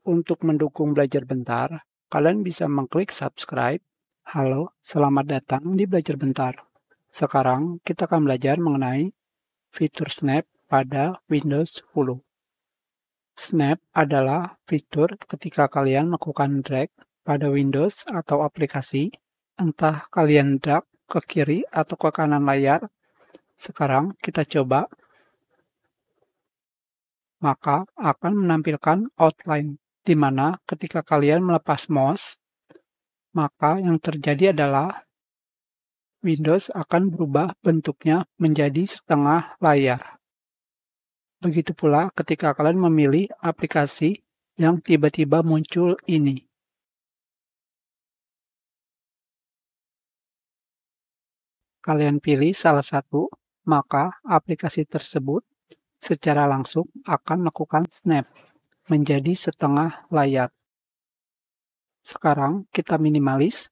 untuk mendukung Belajar Bentar, kalian bisa mengklik subscribe. Halo, selamat datang di Belajar Bentar. Sekarang kita akan belajar mengenai fitur Snap pada Windows 10. Snap adalah fitur ketika kalian melakukan drag pada Windows atau aplikasi, entah kalian drag ke kiri atau ke kanan layar. Sekarang kita coba, maka akan menampilkan outline, di mana ketika kalian melepas mouse, maka yang terjadi adalah Windows akan berubah bentuknya menjadi setengah layar. Begitu pula ketika kalian memilih aplikasi yang tiba-tiba muncul ini. Kalian pilih salah satu, maka aplikasi tersebut secara langsung akan melakukan snap menjadi setengah layar. Sekarang kita minimalis.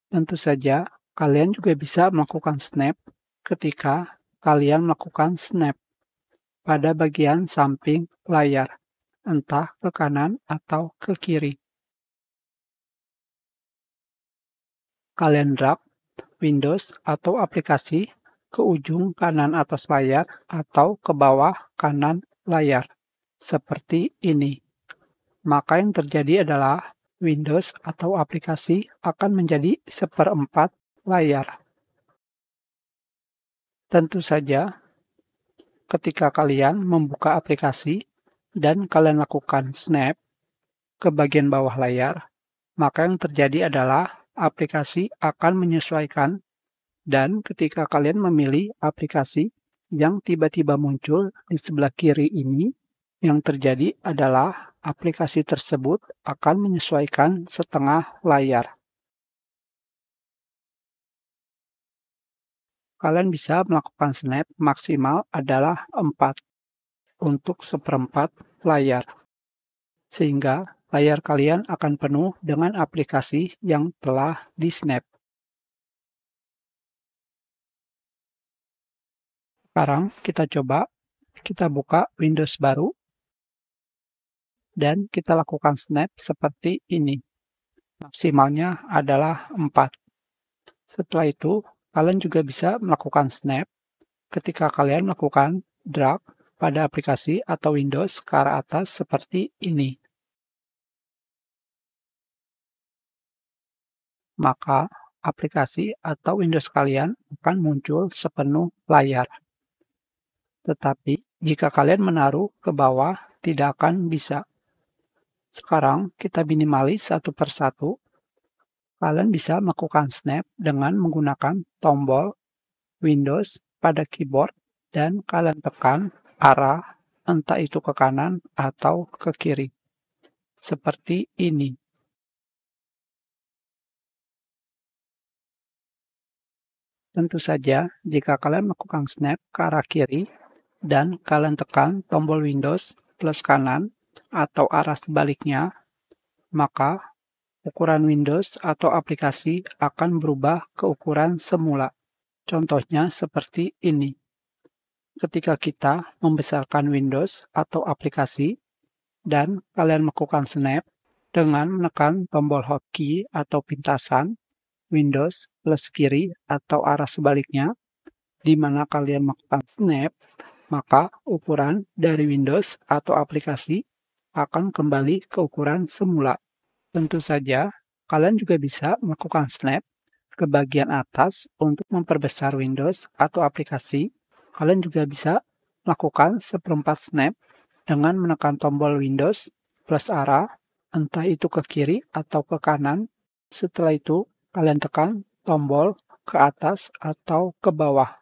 Tentu saja, kalian juga bisa melakukan snap ketika kalian melakukan snap pada bagian samping layar, entah ke kanan atau ke kiri. Kalian drag Windows atau aplikasi ke ujung kanan atas layar atau ke bawah kanan layar, seperti ini. Maka yang terjadi adalah Windows atau aplikasi akan menjadi seperempat layar. Tentu saja, ketika kalian membuka aplikasi dan kalian lakukan snap ke bagian bawah layar, maka yang terjadi adalah aplikasi akan menyesuaikan, dan ketika kalian memilih aplikasi yang tiba-tiba muncul di sebelah kiri ini, yang terjadi adalah aplikasi tersebut akan menyesuaikan setengah layar. Kalian bisa melakukan snap maksimal adalah 4 untuk seperempat layar, sehingga layar kalian akan penuh dengan aplikasi yang telah di-snap. Sekarang kita coba, kita buka Windows baru, dan kita lakukan snap seperti ini. Maksimalnya adalah 4. Setelah itu, kalian juga bisa melakukan snap ketika kalian melakukan drag pada aplikasi atau Windows ke arah atas seperti ini. Maka aplikasi atau Windows kalian akan muncul sepenuh layar. Tetapi jika kalian menaruh ke bawah, tidak akan bisa. Sekarang kita minimalis satu persatu. Kalian bisa melakukan snap dengan menggunakan tombol Windows pada keyboard dan kalian tekan arah, entah itu ke kanan atau ke kiri. Seperti ini. Tentu saja, jika kalian melakukan snap ke arah kiri dan kalian tekan tombol Windows plus kanan atau arah sebaliknya, maka ukuran Windows atau aplikasi akan berubah ke ukuran semula. Contohnya seperti ini. Ketika kita membesarkan Windows atau aplikasi dan kalian melakukan snap dengan menekan tombol hotkey atau pintasan Windows plus kiri atau arah sebaliknya, di mana kalian melakukan snap, maka ukuran dari Windows atau aplikasi akan kembali ke ukuran semula. Tentu saja, kalian juga bisa melakukan snap ke bagian atas untuk memperbesar Windows atau aplikasi. Kalian juga bisa melakukan seperempat snap dengan menekan tombol Windows plus arah, entah itu ke kiri atau ke kanan. Setelah itu, kalian tekan tombol ke atas atau ke bawah,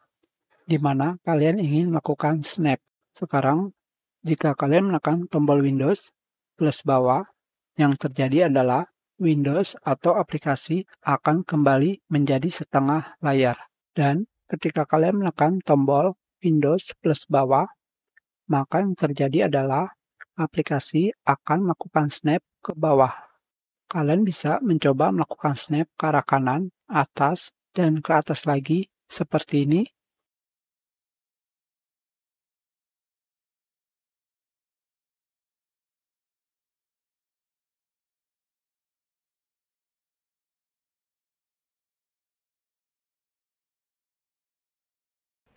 di mana kalian ingin melakukan snap. Sekarang, jika kalian menekan tombol Windows plus bawah, yang terjadi adalah Windows atau aplikasi akan kembali menjadi setengah layar. Dan ketika kalian menekan tombol Windows plus bawah, maka yang terjadi adalah aplikasi akan melakukan snap ke bawah. Kalian bisa mencoba melakukan snap ke arah kanan, atas, dan ke atas lagi seperti ini.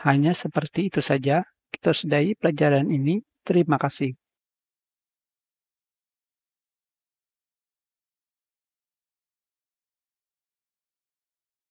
Hanya seperti itu saja, kita sudahi pelajaran ini. Terima kasih.